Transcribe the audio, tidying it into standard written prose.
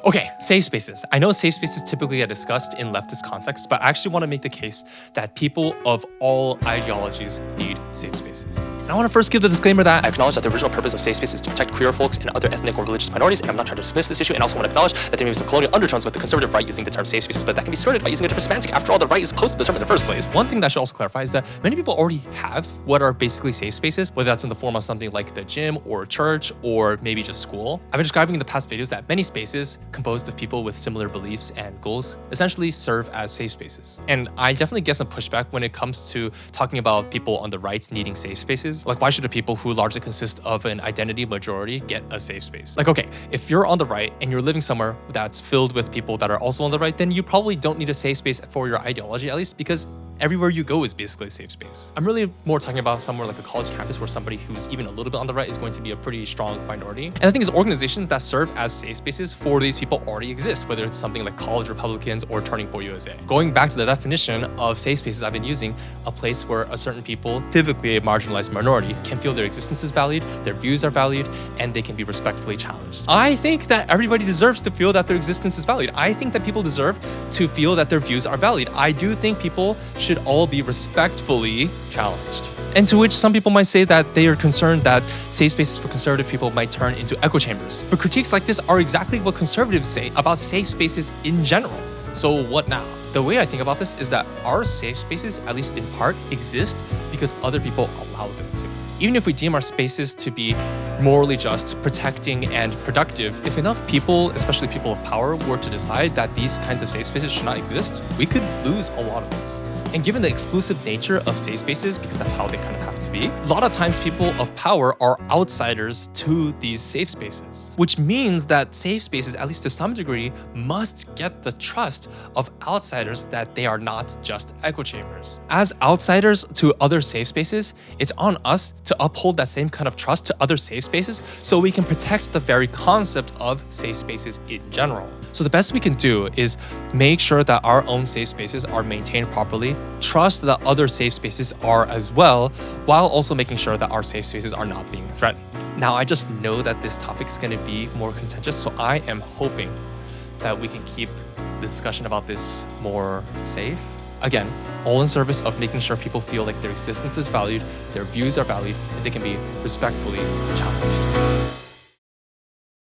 Okay, safe spaces. I know safe spaces typically get discussed in leftist contexts, but I actually want to make the case that people of all ideologies need safe spaces. And I want to first give the disclaimer that I acknowledge that the original purpose of safe spaces is to protect queer folks and other ethnic or religious minorities, and I'm not trying to dismiss this issue, and also want to acknowledge that there may be some colonial undertones with the conservative right using the term safe spaces, but that can be skirted by using a different semantic. After all, the right is opposed to the term in the first place. One thing that I should also clarify is that many people already have what are basically safe spaces, whether that's in the form of something like the gym or church or maybe just school. I've been describing in the past videos that many spaces composed of people with similar beliefs and goals essentially serve as safe spaces. And I definitely get some pushback when it comes to talking about people on the right needing safe spaces. Like, why should the people who largely consist of an identity majority get a safe space? Like, okay, if you're on the right and you're living somewhere that's filled with people that are also on the right, then you probably don't need a safe space for your ideology, at least, because everywhere you go is basically a safe space. I'm really more talking about somewhere like a college campus where somebody who's even a little bit on the right is going to be a pretty strong minority. And the thing is, organizations that serve as safe spaces for these people already exist, whether it's something like College Republicans or Turning Point USA. Going back to the definition of safe spaces I've been using, a place where a certain people, typically a marginalized minority, can feel their existence is valued, their views are valued, and they can be respectfully challenged. I think that everybody deserves to feel that their existence is valued. I think that people deserve to feel that their views are valued. I do think people should all be respectfully challenged. And to which some people might say that they are concerned that safe spaces for conservative people might turn into echo chambers. But critiques like this are exactly what conservatives say about safe spaces in general. So what now? The way I think about this is that our safe spaces, at least in part, exist because other people allow them to. Even if we deem our spaces to be morally just, protecting, and productive, if enough people, especially people of power, were to decide that these kinds of safe spaces should not exist, we could lose a lot of these. And given the exclusive nature of safe spaces, because that's how they kind of have to be, a lot of times people of power are outsiders to these safe spaces. Which means that safe spaces, at least to some degree, must get the trust of outsiders that they are not just echo chambers. As outsiders to other safe spaces, it's on us to uphold that same kind of trust to other safe spaces so we can protect the very concept of safe spaces in general. So the best we can do is make sure that our own safe spaces are maintained properly, trust that other safe spaces are as well, while also making sure that our safe spaces are not being threatened. Now, I just know that this topic is going to be more contentious, so I am hoping that we can keep the discussion about this more safe. Again, all in service of making sure people feel like their existence is valued, their views are valued, and they can be respectfully challenged.